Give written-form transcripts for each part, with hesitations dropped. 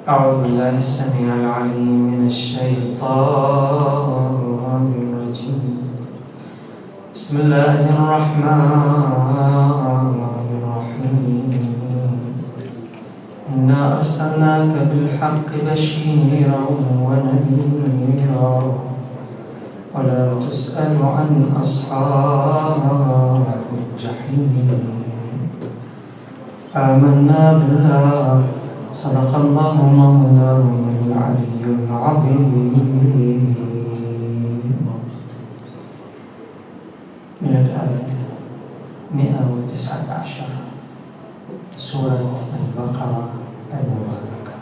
أعوذ بالله السميع العليم من الشيطان الرجيم. بسم الله الرحمن الرحيم. إنا أرسلناك بالحق بشيرا ونذيرا ولا تسأل عن أصحاب الجحيم. آمنا بالله صدق الله مولانا العلي العظيم. من الآية 119 سورة البقرة المباركة.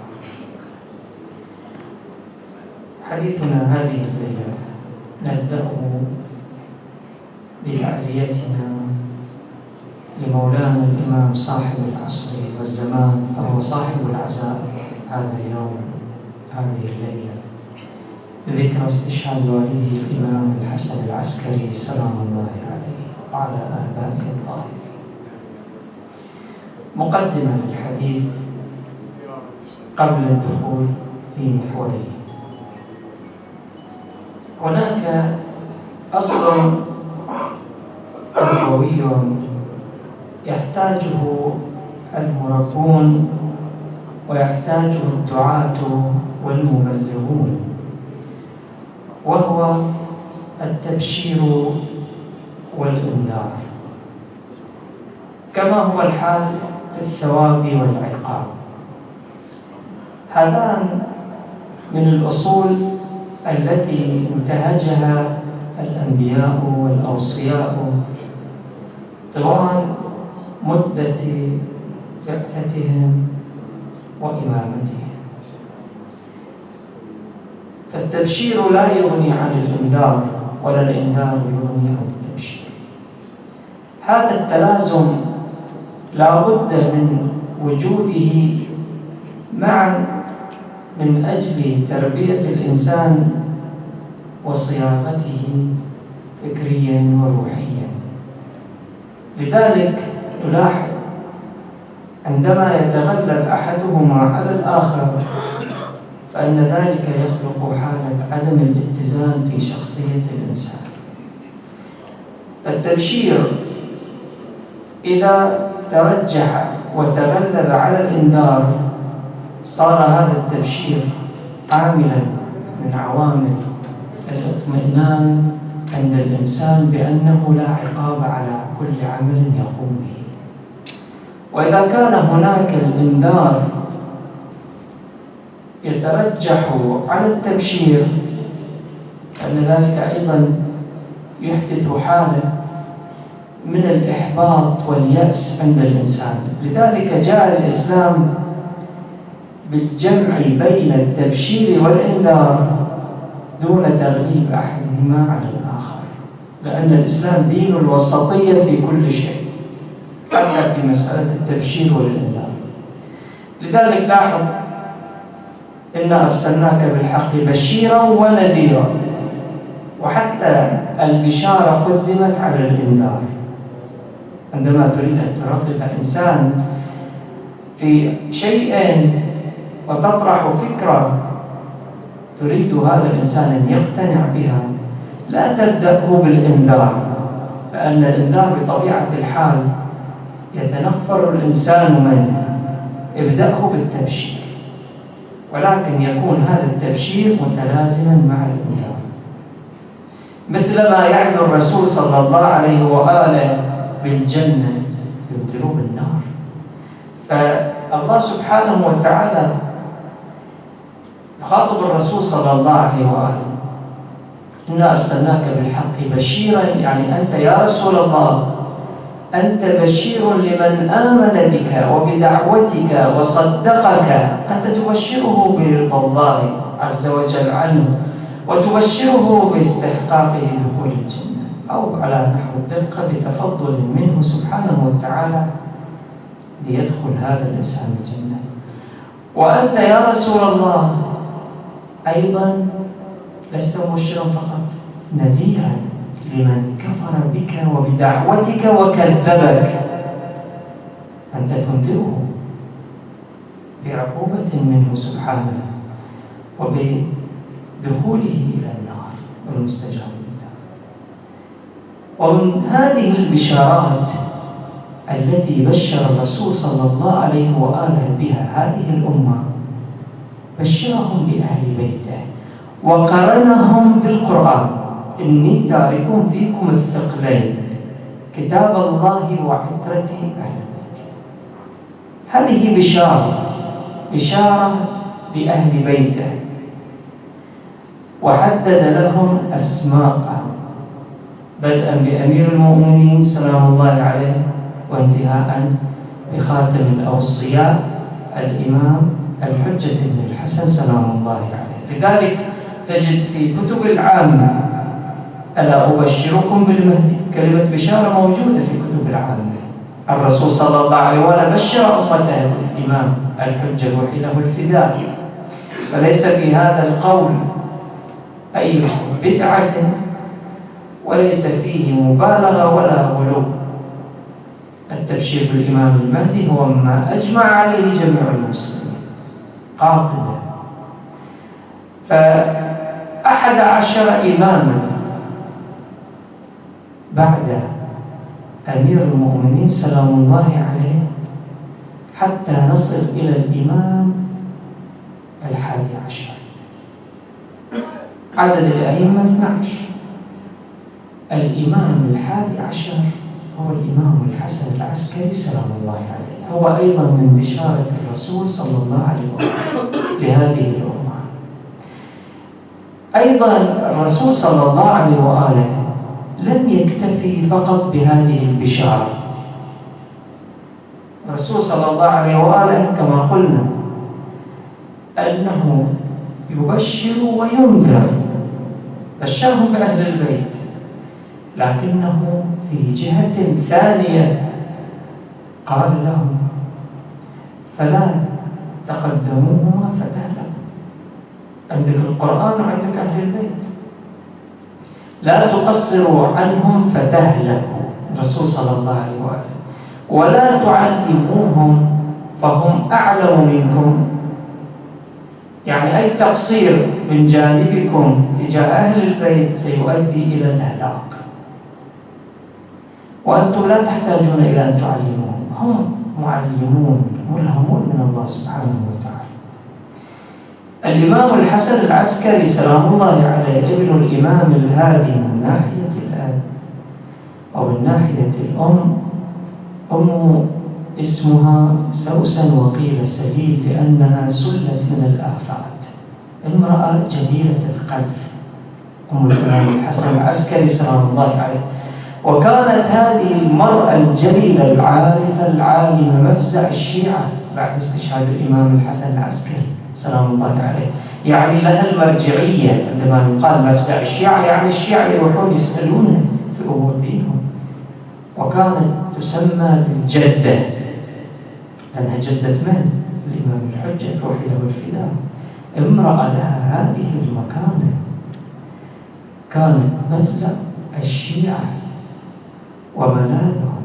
حديثنا هذه الليلة نبدأه بتعزيتنا لمولانا الإمام صاحب العصر والزمان، فهو صاحب العزاء هذا اليوم هذه الليلة، بذكرى استشهاد والده الإمام الحسن العسكري سلام الله عليه وعلى آبائه الطاهرين. مقدمة للحديث قبل الدخول في محوره. هناك أصل تربوي يحتاجه المربون ويحتاجه الدعاة والمبلغون، وهو التبشير والإنذار، كما هو الحال في الثواب والعقاب. هذان من الأصول التي انتهجها الأنبياء والأوصياء طوال مدة بعثتهم وإمامتهم. فالتبشير لا يغني عن الإنذار ولا الإنذار يغني عن التبشير. هذا التلازم لا بد من وجوده معا من أجل تربية الإنسان وصياغته فكريا وروحيا. لذلك نلاحظ عندما يتغلب أحدهما على الآخر فإن ذلك يخلق حالة عدم الاتزان في شخصية الإنسان. فالتبشير إذا ترجح وتغلب على الإنذار صار هذا التبشير عاملا من عوامل الاطمئنان عند الإنسان بأنه لا عقاب على كل عمل يقوم به. وإذا كان هناك الإنذار يترجح على التبشير فإن ذلك أيضا يحدث حالة من الإحباط واليأس عند الإنسان. لذلك جاء الإسلام بالجمع بين التبشير والإنذار دون تغليب أحدهما على الآخر، لأن الإسلام دين الوسطية في كل شيء، حتى في مسألة التبشير والإنذار. لذلك لاحظ إنا أرسلناك بالحق بشيرا ونذيرا، وحتى البشارة قدمت على الإنذار. عندما تريد أن ترغب إنسان في شيء وتطرح فكرة تريد هذا الإنسان أن يقتنع بها لا تبدأه بالإنذار، لأن الإنذار بطبيعة الحال يتنفر الإنسان منه. ابدأه بالتبشير، ولكن يكون هذا التبشير متلازما مع الإنذار، مثل ما يعد الرسول صلى الله عليه وآله بالجنة ينذر بالنار. فالله سبحانه وتعالى يخاطب الرسول صلى الله عليه وآله: إنا أرسلناك بالحق بشيرا، يعني أنت يا رسول الله أنت بشير لمن آمن بك وبدعوتك وصدقك. أنت تبشره برضا الله عز وجل عنه وتبشره باستحقاقه دخول الجنة، أو على نحو الدقة بتفضل منه سبحانه وتعالى ليدخل هذا الإنسان الجنة. وأنت يا رسول الله أيضا لست مبشرا فقط، نذيرا لمن كفر بك وبدعوتك وكذبك. أنت تنذره بعقوبة منه سبحانه وبدخوله إلى النار والمستجاب له. ومن هذه البشارات التي بشر الرسول صلى الله عليه وآله بها هذه الأمة، بشرهم بأهل بيته وقرنهم بالقرآن: إني تارك فيكم الثقلين كتاب الله وعترة أهل بيته. هذه بشارة لأهل بيته، وحدد لهم أسماء بدءا بأمير المؤمنين سلام الله عليه وانتهاء بخاتم الأوصياء الإمام الحجة بن الحسن سلام الله عليه. لذلك تجد في كتب العامة: ألا أبشركم بالمهدي. كلمة بشارة موجودة في كتب العامة. الرسول صلى الله عليه وسلم بشر أمته بالإمام الحجة وحده الفداء. فليس في هذا القول أي بدعة، وليس فيه مبالغة ولا غلو. التبشير بالإمام المهدي هو ما أجمع عليه جميع المسلمين قاطبة. ف11 إماما بعد أمير المؤمنين سلام الله عليه حتى نصل إلى الإمام 11. عدد الأئمة 12. الإمام 11 هو الإمام الحسن العسكري سلام الله عليه، هو أيضا من بشارة الرسول صلى الله عليه وسلم لهذه الأمة. أيضا الرسول صلى الله عليه وآله لم يكتفي فقط بهذه البشارة. الرسول صلى الله عليه وآله كما قلنا أنه يبشر وينذر، بشرهم بأهل البيت، لكنه في جهة ثانية قال لهم: فلا تقدموهما فتهلكوا. عندك القرآن وعندك أهل البيت، لا تقصروا عنهم فتهلكوا. الرسول صلى الله عليه وآله: ولا تعلموهم فهم أعلم منكم. يعني أي تقصير من جانبكم تجاه أهل البيت سيؤدي إلى الهلاك، وأنتم لا تحتاجون إلى أن تعلموهم، هم معلمون ملهمون من الله سبحانه وتعالى. الإمام الحسن العسكري سلام الله عليه ابن الإمام الهادي من ناحية الأب، أو من ناحية الأم أمه اسمها سوسن وقيل سبيل لأنها سلت من الآفات، امرأة جليلة القدر، أم الإمام الحسن العسكري سلام الله عليه. وكانت هذه المرأة الجليلة العارفة العالمة مفزع الشيعة بعد استشهاد الإمام الحسن العسكري سلام الله عليه. يعني لها المرجعية، عندما يقال مفزع الشيعة يعني الشيعة يروحون يسألونه في أمور دينهم. وكانت تسمى بالجدة لأنها جدة من؟ الإمام الحجة روحي له الفداء. امرأة لها هذه المكانة، كانت مفزع الشيعة وملاذهم.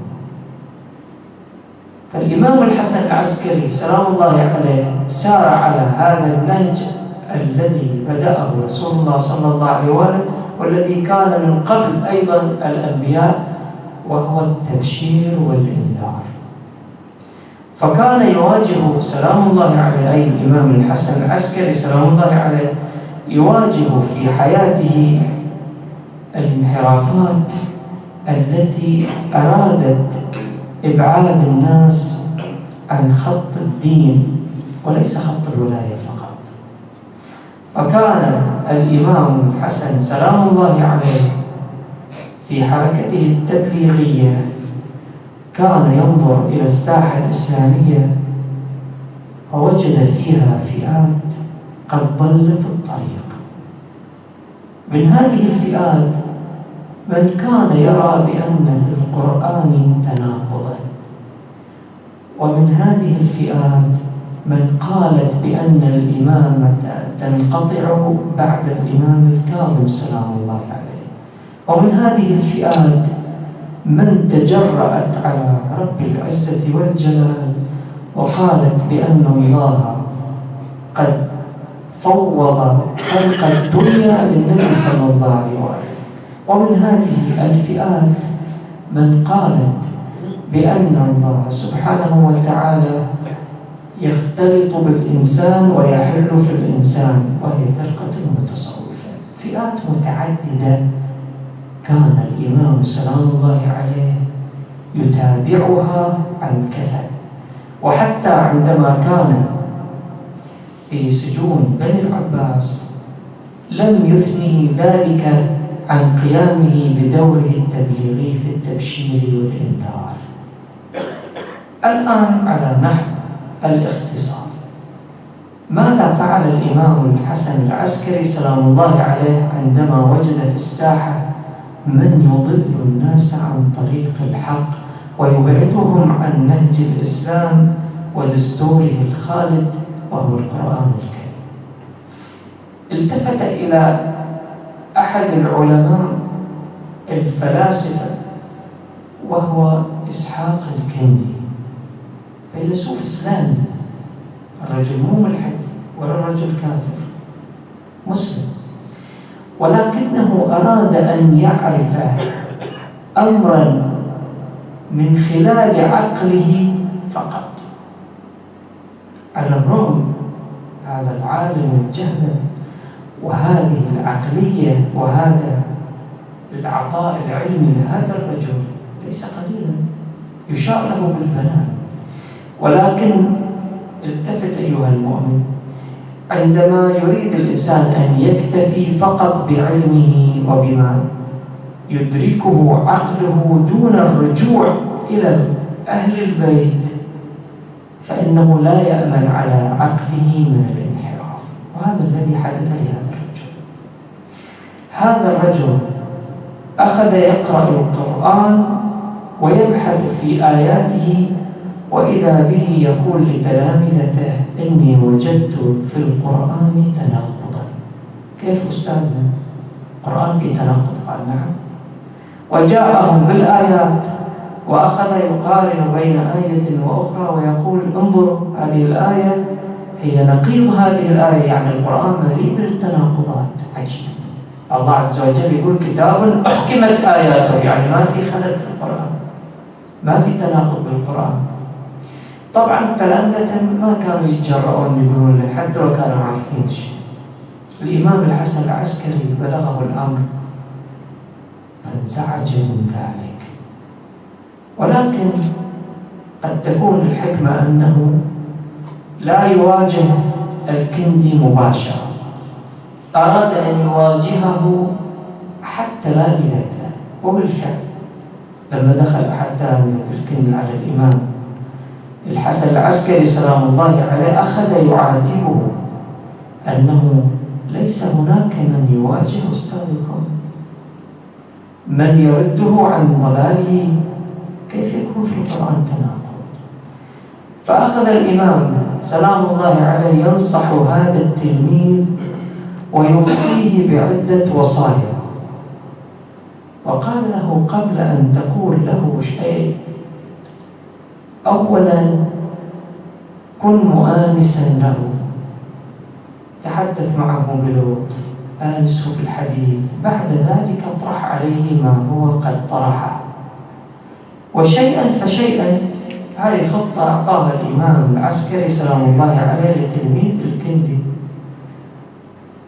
فالإمام الحسن العسكري سلام الله عليه سار على هذا النهج الذي بدأه رسول الله صلى الله عليه وآله، والذي كان من قبل أيضا الأنبياء، وهو التبشير والإنذار. فكان يواجه سلام الله عليه، أي الإمام الحسن العسكري سلام الله عليه، يواجه في حياته الانحرافات التي أرادت إبعاد الناس عن خط الدين وليس خط الولاية فقط. فكان الإمام الحسن سلام الله عليه في حركته التبليغية كان ينظر إلى الساحة الإسلامية فوجد فيها فئات قد ضلت الطريق. من هذه الفئات من كان يرى بأن في القرآن تناقضا، ومن هذه الفئات من قالت بأن الإمامة تنقطع بعد الإمام الكاظم سلام الله عليه، ومن هذه الفئات من تجرأت على رب العزة والجلال وقالت بأن الله قد فوض خلق الدنيا للنبي صلى الله عليه وآله. ومن هذه الفئات من قالت بأن الله سبحانه وتعالى يختلط بالإنسان ويحل في الإنسان، وهي فرقة المتصوفة. فئات متعددة كان الإمام سلام الله عليه يتابعها عن كثب، وحتى عندما كان في سجون بني العباس لم يثنه ذلك عن قيامه بدوره التبليغي في التبشير والإنذار. الآن على نحو الاختصار، ماذا فعل الإمام الحسن العسكري سلام الله عليه عندما وجد في الساحة من يضل الناس عن طريق الحق ويبعدهم عن نهج الإسلام ودستوره الخالد وهو القرآن الكريم؟ التفت إلى أحد العلماء الفلاسفة وهو إسحاق الكندي، فيلسوف إسلامي، الرجل مو ملحد ولا الرجل كافر، مسلم، ولكنه أراد أن يعرف أمرا من خلال عقله فقط، على الرغم هذا العالم الجهل وهذه العقلية وهذا العطاء العلمي لهذا الرجل ليس قليلا يشار له بالبنان. ولكن التفت أيها المؤمن، عندما يريد الإنسان أن يكتفي فقط بعلمه وبما يدركه عقله دون الرجوع إلى أهل البيت فإنه لا يأمن على عقله من الانحراف، وهذا الذي حدث لهذا الرجل. هذا الرجل أخذ يقرأ القرآن ويبحث في آياته، وإذا به يقول لتلامذته: إني وجدت في القرآن تناقضا. كيف أستاذنا؟ القرآن فيه تناقض؟ قال: نعم. وجاءهم بالآيات وأخذ يقارن بين آية وأخرى ويقول: انظروا، هذه الآية هي نقيض هذه الآية، يعني القرآن مليء بالتناقضات. عجيب. الله عز وجل يقول: كتاب أحكمت آياته، يعني ما في خلل في القرآن، ما في تناقض بالقرآن. طبعا تلامذته ما كانوا يتجرؤون يقولون له، حتى لو كانوا عارفين شيء. الإمام الحسن العسكري بلغه الأمر فانزعج من ذلك. ولكن قد تكون الحكمة أنه لا يواجه الكندي مباشرة، أراد أن يواجهه أحد تلامذته. وبالفعل لما دخل أحد تلامذة الكندي على الإمام الحسن العسكري سلام الله عليه أخذ يعاتبه أنه ليس هناك من يواجه أستاذكم، من يرده عن ضلاله، كيف يكون في القرآن تناقض؟ فأخذ الإمام سلام الله عليه ينصح هذا التلميذ ويوصيه بعدة وصايا، وقال له: قبل أن تقول له شيء، أولا كن مؤانسا له، تحدث معه بلطف، آنسه في الحديث، بعد ذلك اطرح عليه ما هو قد طرحه، وشيئا فشيئا. هذه خطة أعطاها الإمام العسكري سلام الله عليه لتلميذ الكندي.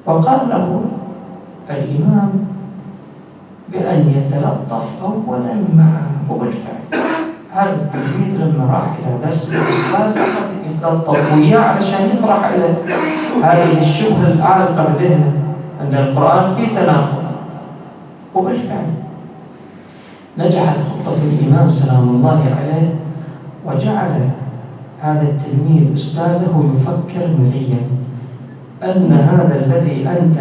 وقال له الإمام بأن يتلطف أولا معه، وبالفعل هذا التلميذ لما راح إلى درس الأستاذ أخذ يتلطف وياه علشان يطرح على هذه الشبهة العالقة بذهنه أن القرآن فيه تناقض. وبالفعل نجحت خطة الإمام سلام الله عليه، وجعل هذا التلميذ أستاذه يفكر مليا أن هذا الذي أنت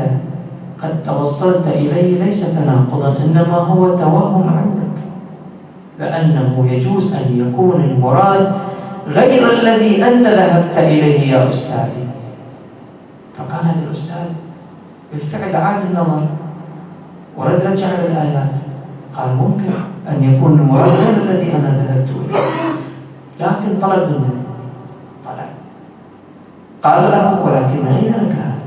قد توصلت إليه ليس تناقضا، إنما هو توهم عندك، لأنه يجوز أن يكون المراد غير الذي أنت ذهبت إليه يا أستاذي. فقال هذا الأستاذ بالفعل عاد النظر ورد رجع للآيات، قال ممكن أن يكون المراد غير الذي أنا ذهبت إليه، لكن طلب منه، قال له: ولكن من أين لك هذا؟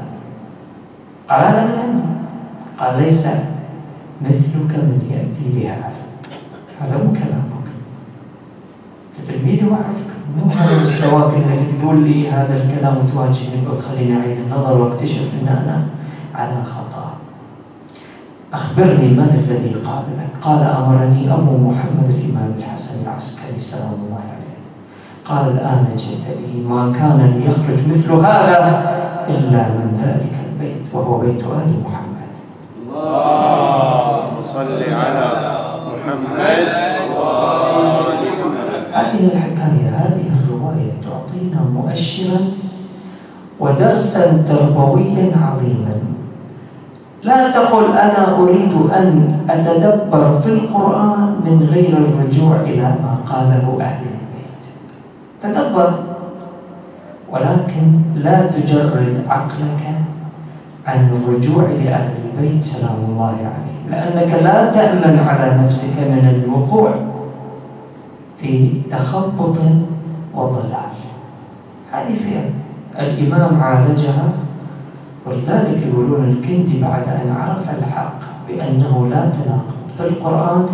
قال: هذا من عندي. قال: ليس مثلك من يأتي بهذا، هذا مو كلامك، أنت تلميذي وأعرفك، مو هذا مستواك إنك تقول لي هذا الكلام وتواجهني وتخليني أعيد النظر واكتشف إن أنا على خطأ. أخبرني من الذي قال لك؟ قال: أمرني أبو محمد الإمام الحسن العسكري سلام الله عليه. قال: الآن جئت لي، ما كان ليخرج مثل هذا إلا من ذلك البيت، وهو بيت آل محمد. اللهم صل على محمد وآل محمد. هذه الحكاية، هذه الرواية تعطينا مؤشرا ودرسا تربويا عظيما. لا تقل أنا أريد أن أتدبر في القرآن من غير الرجوع إلى ما قاله أهل البيت. تدبر، ولكن لا تجرد عقلك عن الرجوع لأهل البيت سلام الله عليهم، لأنك لا تأمن على نفسك من الوقوع في تخبط وضلال. هذه فئة الإمام عالجها، ولذلك يقولون الكندي بعد أن عرف الحق بأنه لا تناقض في القرآن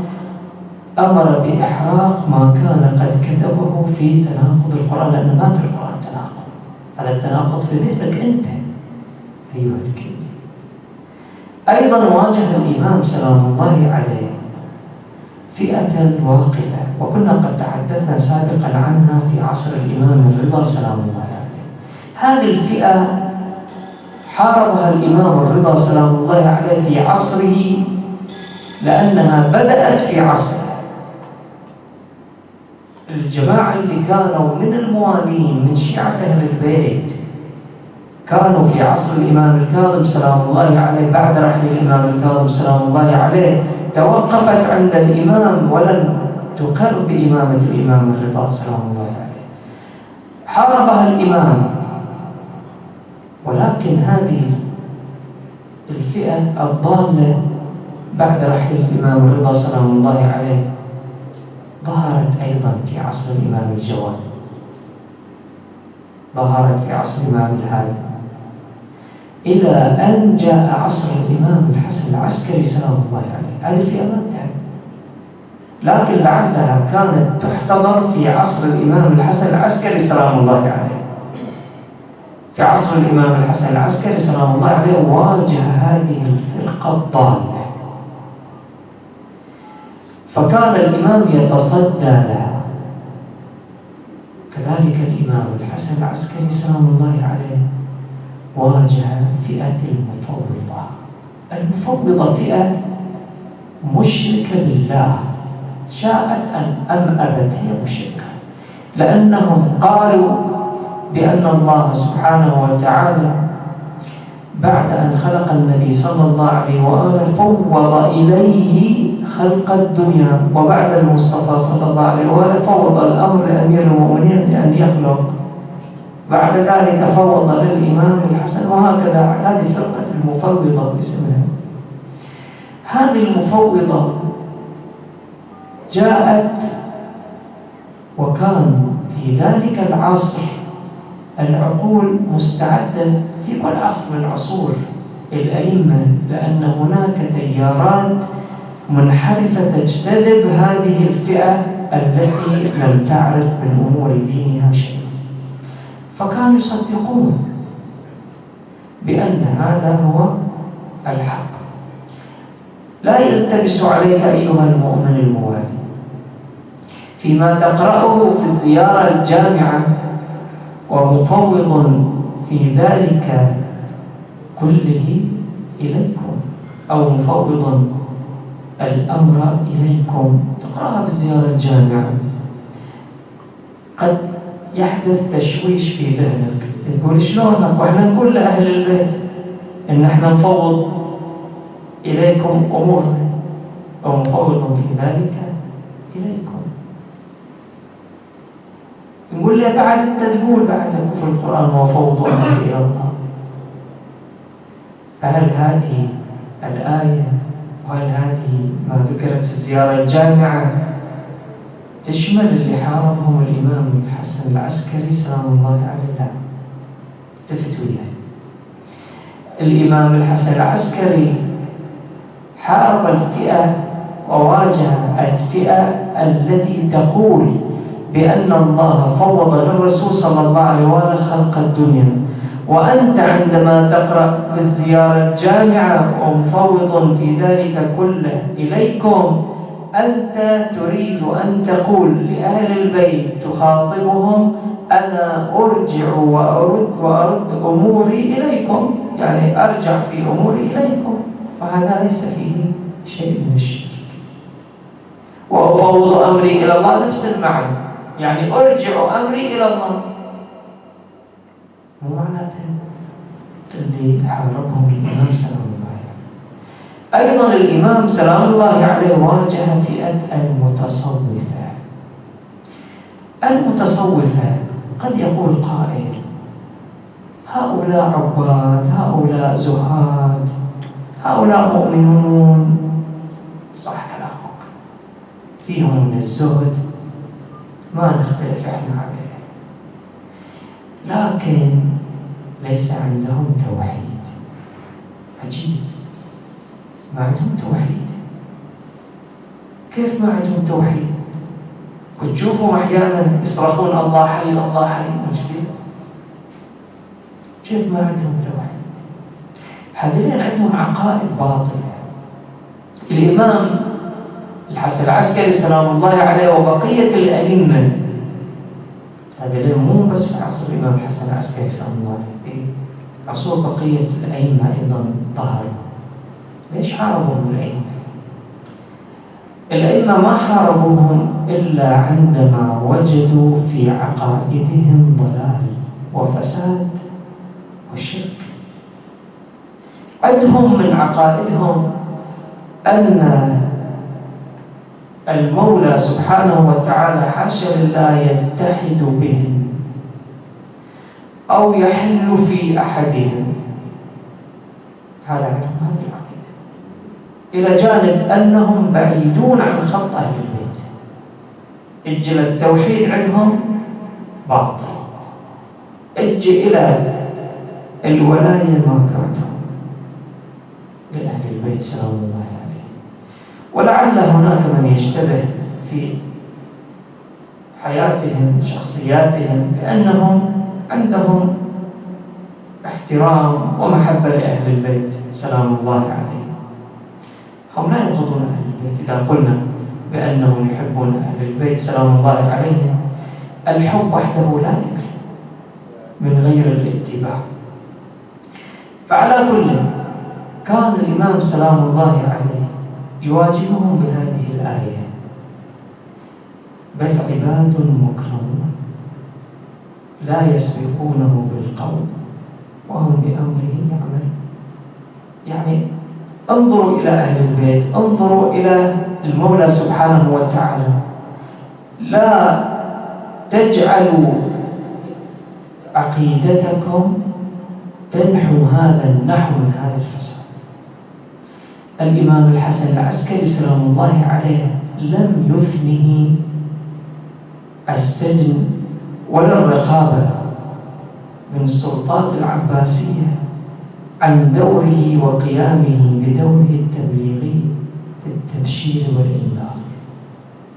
أمر بإحراق ما كان قد كتبه في تناقض القرآن، لأن ما في القرآن تناقض، هذا التناقض في ذهنك أنت أيها الكندي. أيضا واجه الإمام سلام الله عليه فئة واقفة، وكنا قد تحدثنا سابقا عنها في عصر الإمام الرضا سلام الله عليه. هذه الفئة حاربها الإمام الرضا سلام الله عليه في عصره، لأنها بدأت في عصره. الجماعة اللي كانوا من الموالين من شيعة أهل البيت كانوا في عصر الإمام الكاظم سلام الله عليه. بعد رحيل الإمام الكاظم سلام الله عليه توقفت عند الإمام ولم تقر بإمامة الإمام الرضا سلام الله عليه. حاربها الإمام، ولكن هذه الفئة الضالة بعد رحيل الإمام الرضا سلام الله عليه ظهرت أيضا في عصر الإمام الجواد، ظهرت في عصر الإمام الهادي، إلى أن جاء عصر الإمام الحسن العسكري سلام الله عليه. هذه الفئة ما انتهت، لكن لعلها كانت تحتضر في عصر الإمام الحسن العسكري سلام الله عليه. في عصر الإمام الحسن العسكري سلام الله عليه واجه هذه الفرقة الضالة، فكان الإمام يتصدى لها. كذلك الإمام الحسن العسكري سلام الله عليه واجه فئة المفوضة. المفوضة فئة مشركة بالله، شاءت أم أبت هي مشركة، لأنهم قالوا بأن الله سبحانه وتعالى بعد أن خلق النبي صلى الله عليه وآله فوض إليه خلق الدنيا، وبعد المصطفى صلى الله عليه وآله فوض الأمر لأمير المؤمنين لأن يخلق، بعد ذلك فوض للإمام الحسن، وهكذا. هذه فرقة المفوضة باسمها. هذه المفوضة جاءت، وكان في ذلك العصر العقول مستعدة في كل عصر من عصور الأئمة، لأن هناك تيارات منحرفة تجتذب هذه الفئة التي لم تعرف من أمور دينها شيء، فكانوا يصدقون بأن هذا هو الحق. لا يلتبس عليك أيها المؤمن الموالي فيما تقرأه في الزيارة الجامعة ومفوض في ذلك كله إليكم، أو مفوض الأمر إليكم، تقرأها بالزيارة الجامعة، قد يحدث تشويش في ذهنك، تقول شلونك وإحنا نقول لأهل البيت إن إحنا نفوض إليكم أمورنا، أو مفوض في ذلك إليكم. نقول له بعد أنت تقول بعد في القرآن وفوض أمره إلى الله. فهل هذه الآية وهل هذه ما ذكرت في الزيارة الجامعة تشمل اللي حاربهم الإمام الحسن العسكري سلام الله عليه؟ التفتوا لها. الإمام الحسن العسكري حارب الفئة وواجه الفئة التي تقول بأن الله فوض للرسول صلى الله عليه وآله خلق الدنيا، وأنت عندما تقرأ في الزيارة الجامعة ومفوض في ذلك كله إليكم، أنت تريد أن تقول لأهل البيت تخاطبهم أنا أرجع وأرد أموري إليكم، يعني أرجع في أموري إليكم، وهذا ليس فيه شيء من الشرك. وأفوض أمري إلى الله نفس المعنى، يعني أرجع أمري إلى الله، مو معناته اللي حاربهم الإمام سلام الله عليه. أيضا الإمام سلام الله عليه واجه فئة المتصوفة. المتصوفة قد يقول قائل هؤلاء عباد، هؤلاء زهاد، هؤلاء مؤمنون، صح كلامك، فيهم من الزهد ما نختلف احنا عليه، لكن ليس عندهم توحيد. عجيب، ما عندهم توحيد. كيف ما عندهم توحيد؟ كنت تشوفهم احيانا يصرخون الله حي الله حي، مش كده؟ كيف ما عندهم توحيد؟ هذين عندهم عقائد باطلة. الإمام الحسن العسكري سلام الله عليه وبقية الأئمة، هذا مو بس في عصر الإمام الحسن العسكري سلام الله عليه، في عصور بقية الأئمة أيضا ظهروا. ليش حاربوهم الأئمة؟ الأئمة ما حاربوهم إلا عندما وجدوا في عقائدهم ضلال وفساد وشرك. عندهم من عقائدهم أن المولى سبحانه وتعالى حاشا لله يتحد بهم أو يحل في أحدهم، هذا عندهم هذه العقيدة، إلى جانب أنهم بعيدون عن خط أهل البيت. اجي التوحيد عندهم باطل، اجي إلى الولاية ما كانتهم لأهل البيت سلام الله عليه. ولعل هناك من يشتبه في حياتهم شخصياتهم بأنهم عندهم احترام ومحبة لأهل البيت سلام الله عليه. هم لا يبغضون أهل البيت. إذا قلنا بأنهم يحبون أهل البيت سلام الله عليهم، الحب وحده لا يكفي من غير الاتباع. فعلى كل كان الإمام سلام الله عليه يواجههم بهذه الآية: بل عباد مكرمون لا يسبقونه بالقول وهم بأمره يعملون. يعني انظروا إلى أهل البيت، انظروا إلى المولى سبحانه وتعالى، لا تجعلوا عقيدتكم تنحو هذا النحو من هذا الفساد. الإمام الحسن العسكري سلام الله عليه لم يثنه السجن ولا الرقابة من السلطات العباسية عن دوره وقيامه بدوره التبليغي في التبشير والإنذار،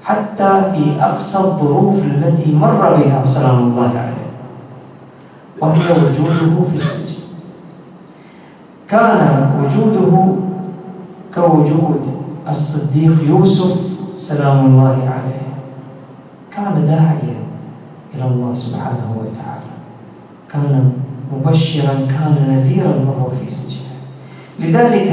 حتى في أقصى الظروف التي مر بها سلام الله عليه، وهي وجوده في السجن. كان وجوده كوجود الصديق يوسف سلام الله عليه، كان داعيا إلى الله سبحانه وتعالى، كان مبشرا، كان نذيرا وهو في سجنه. لذلك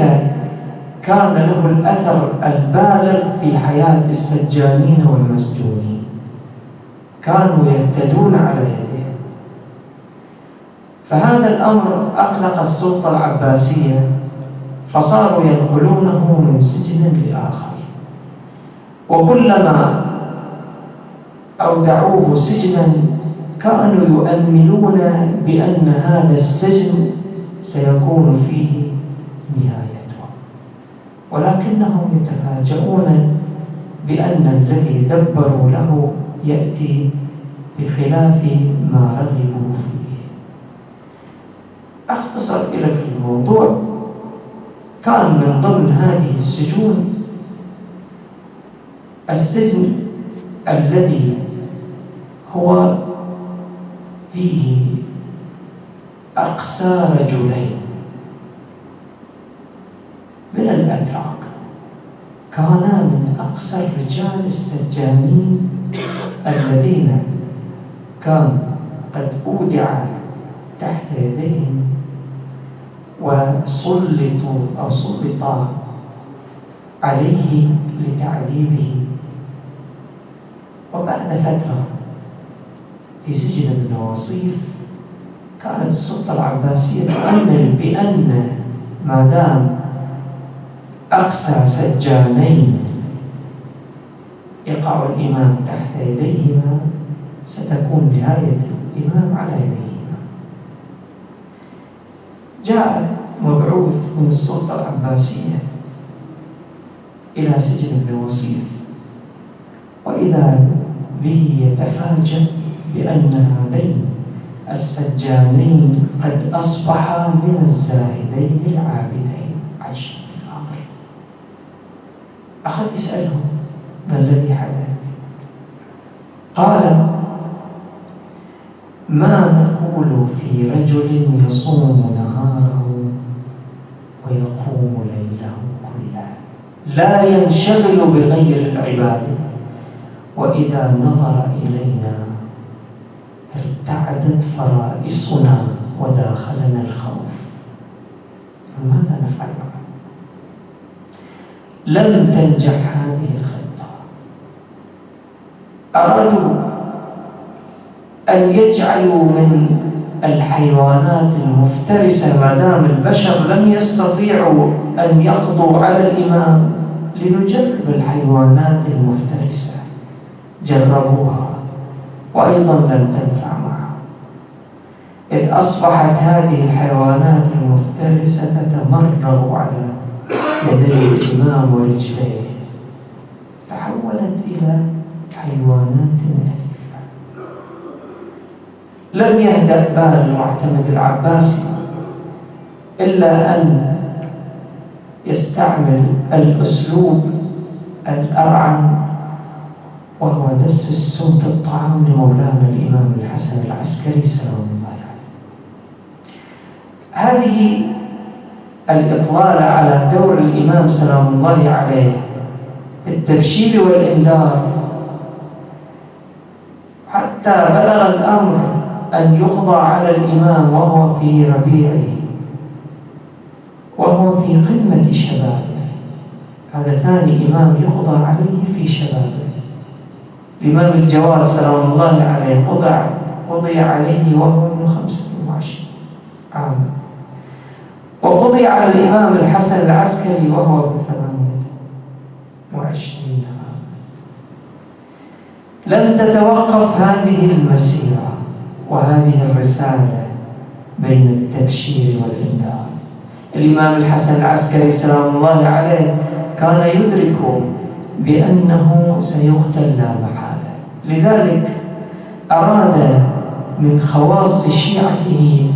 كان له الأثر البالغ في حياة السجانين والمسجونين، كانوا يهتدون على يديه. فهذا الأمر أقلق السلطة العباسية، فصاروا ينقلونه من سجن لآخر، وكلما أودعوه سجنا كانوا يؤملون بأن هذا السجن سيكون فيه نهايته، ولكنهم يتفاجؤون بأن الذي دبروا له يأتي بخلاف ما رغبوا فيه. أختصر لك الموضوع. كان من ضمن هذه السجون السجن الذي هو فيه أقسى رجلين من الأتراك، كانا من أقسى الرجال السجانين الذين كان قد أودع تحت يديهم وسلطوا أو سلط عليه لتعذيبه. وبعد فترة في سجن النواصيف كانت السلطة العباسية تؤمل بأن ما دام أقسى سجانين يقع الإمام تحت يديهما ستكون نهاية الإمام على يديهما. جاء مبعوث من السلطة العباسية إلى سجن النواصيف، وإذا به يتفاجأ بأن هذين السجانين قد أصبحا من الزاهدين العابدين. عجيب الأمر. أخذ يسألهم ما الذي حدث؟ قال: ما نقول في رجل يصوم نهاره ويقوم ليله كله، لا ينشغل بغير العبادة، وإذا نظر إلينا ارتعدت فرائصنا وداخلنا الخوف، ماذا نفعل معه؟ لم تنجح هذه الخطة. أرادوا أن يجعلوا من الحيوانات المفترسة، ما دام البشر لم يستطيعوا أن يقضوا على الإمام، لنجرب الحيوانات المفترسة. جربوها وأيضا لم تنفع معه، إذ أصبحت هذه الحيوانات المفترسة تتمرغ على يدي الإمام ورجليه، تحولت إلى حيوانات أليفة. لم يهدأ بال المعتمد العباسي إلا أن يستعمل الأسلوب الأرعن، وهو دس السم في الطعام لمولانا الإمام الحسن العسكري سلام الله عليه. هذه الإطلال على دور الإمام سلام الله عليه في التبشير والإنذار حتى بلغ الأمر أن يقضى على الإمام وهو في ربيعه وهو في قمة شبابه. هذا ثاني إمام يقضى عليه في شبابه. الإمام الجواد سلام الله عليه قضي عليه وهو ابن 25 عاما، وقضي على الإمام الحسن العسكري وهو ابن 28 عاما. لم تتوقف هذه المسيرة وهذه الرسالة بين التبشير والإنذار. الإمام الحسن العسكري سلام الله عليه كان يدرك بأنه سيقتل لا محالة، لذلك أراد من خواص شيعته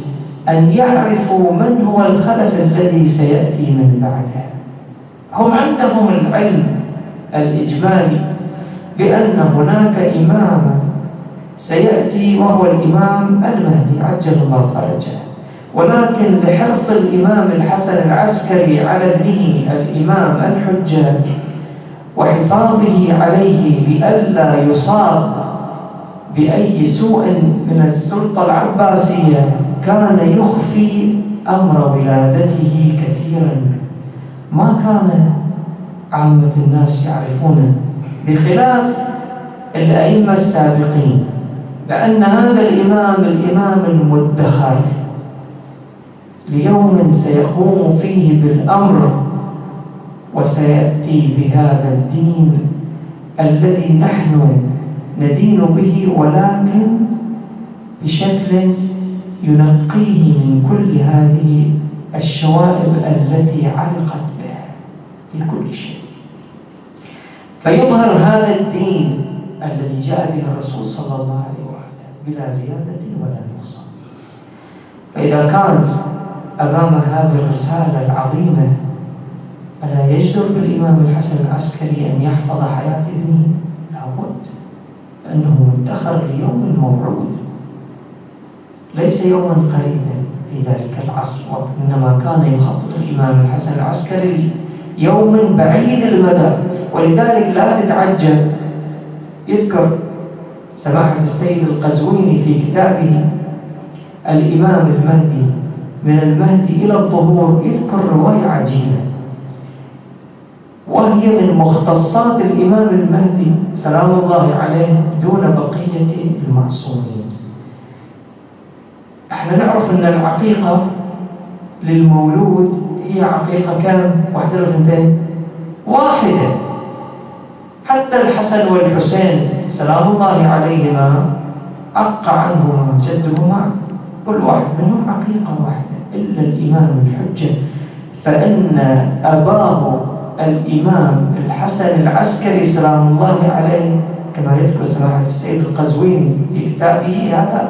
أن يعرفوا من هو الخلف الذي سيأتي من بعده. هم عندهم العلم الإجمالي بأن هناك إماما سيأتي وهو الإمام المهدي عجل الله فرجه، ولكن لحرص الإمام الحسن العسكري على ابنه الإمام الحجة وحفاظه عليه بألا يصاب بأي سوء من السلطة العباسية كان يخفي أمر ولادته كثيرا، ما كان عامة الناس يعرفونه، بخلاف الأئمة السابقين، لأن هذا الإمام المدخر ليوم سيقوم فيه بالأمر وسيأتي بهذا الدين الذي نحن ندين به، ولكن بشكل ينقيه من كل هذه الشوائب التي علقت بها في كل شيء، فيظهر هذا الدين الذي جاء به الرسول صلى الله عليه وسلم بلا زيادة ولا نقصان. فإذا كان أمام هذه الرسالة العظيمة ألا يجدر بالإمام الحسن العسكري أن يحفظ حياة ابنه؟ لابد، لأنه مدخر ليوم موعود، ليس يوما قريبا في ذلك العصر، وإنما كان يخطط الإمام الحسن العسكري يوم بعيد المدى. ولذلك لا تتعجب، يذكر سماحة السيد القزويني في كتابه الإمام المهدي من المهدي إلى الظهور، يذكر رواية عجيبة، وهي من مختصات الإمام المهدي سلام الله عليه دون بقية المعصومين. احنا نعرف أن العقيقة للمولود هي عقيقة كم؟ واحدة ولا ثنتين؟ واحدة. حتى الحسن والحسين سلام الله عليهما عق عنهما جدهما، كل واحد منهم عقيقة واحدة، إلا الإمام الحجة، فإن أباه الإمام الحسن العسكري سلام الله عليه كما يذكر سماحة السيد القزويني في كتابه هذا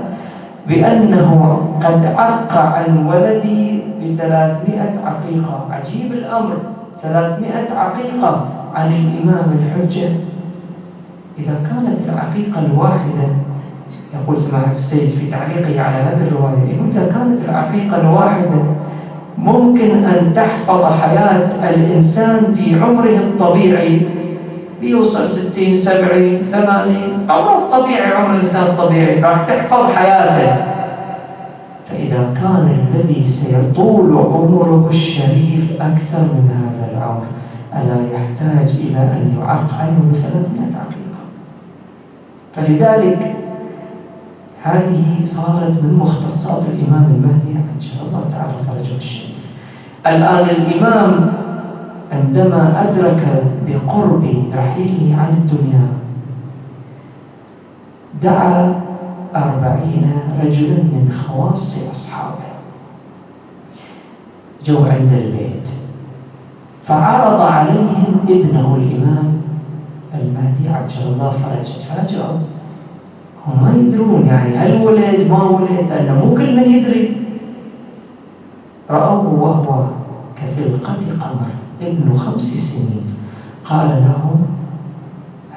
بأنه قد عق عن ولدي ب300 عقيقة. عجيب الأمر، 300 عقيقة عن الإمام الحجة. إذا كانت العقيقة الواحدة، يقول سماحة السيد في تعليقه على هذه الرواية، يقول إذا كانت العقيقة الواحدة ممكن أن تحفظ حياة الإنسان في عمره الطبيعي، بيوصل 60 70 80 عمره الطبيعي، عمر الإنسان الطبيعي راح تحفظ حياته، فإذا كان الذي سيطول عمره الشريف أكثر من هذا العمر ألا يحتاج إلى أن يعق عنه 300 عقيقة؟ فلذلك هذه صارت من مختصات الإمام المهدي عجل الله تعالى فرجه الشريف. الآن الإمام عندما أدرك بقرب رحيله عن الدنيا دعا 40 رجلا من خواص أصحابه، جو عند البيت فعرض عليهم ابنه الإمام المهدي عجل الله فرجه. تفاجأوا، هم ما يدرون يعني هل ولد ما ولد، لأنه مو كل من يدري. رأوه وهو كفلقة قمر ابن 5 سنين، قال لهم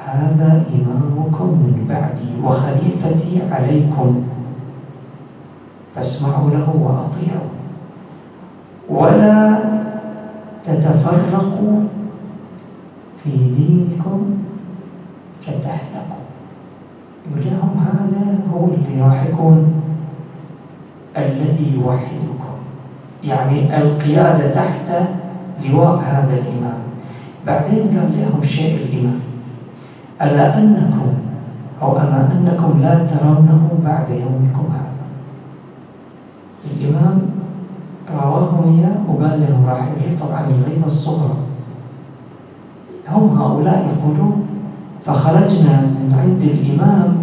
هذا إمامكم من بعدي وخليفتي عليكم، فاسمعوا له وأطيعوا ولا تتفرقوا في دينكم فتهلكوا. يقول لهم هذا هو اللي راح يكون الذي يوحدكم، يعني القيادة تحت لواء هذا الإمام. بعدين قال لهم شيء الإمام، ألا أنكم أو أما أنكم لا ترونه بعد يومكم هذا. الإمام رواهم إياه وقال لهم راح يغيب، طبعا الغيبة الصغرى. هم هؤلاء يقولون فخرجنا من عند الإمام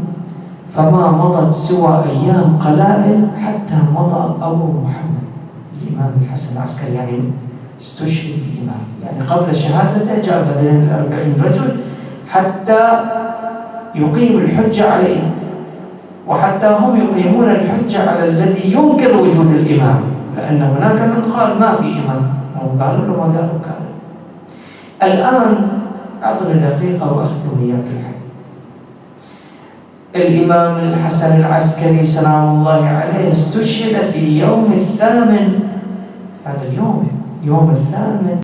فما مضت سوى أيام قلائل حتى مضى أبو محمد الإمام الحسن العسكري، يعني استشهد الإمام، يعني قبل شهادته جاء بدل 40 رجل حتى يقيم الحجة عليه، وحتى هم يقيمون الحجة على الذي ينكر وجود الإمام، لأن هناك من قال ما في إمام، هم قالوا له ما قالوا كذا. الآن أعطني دقيقة وأختم إياك الحديث. الإمام الحسن العسكري سلام الله عليه استشهد في يوم 8، هذا اليوم يوم 8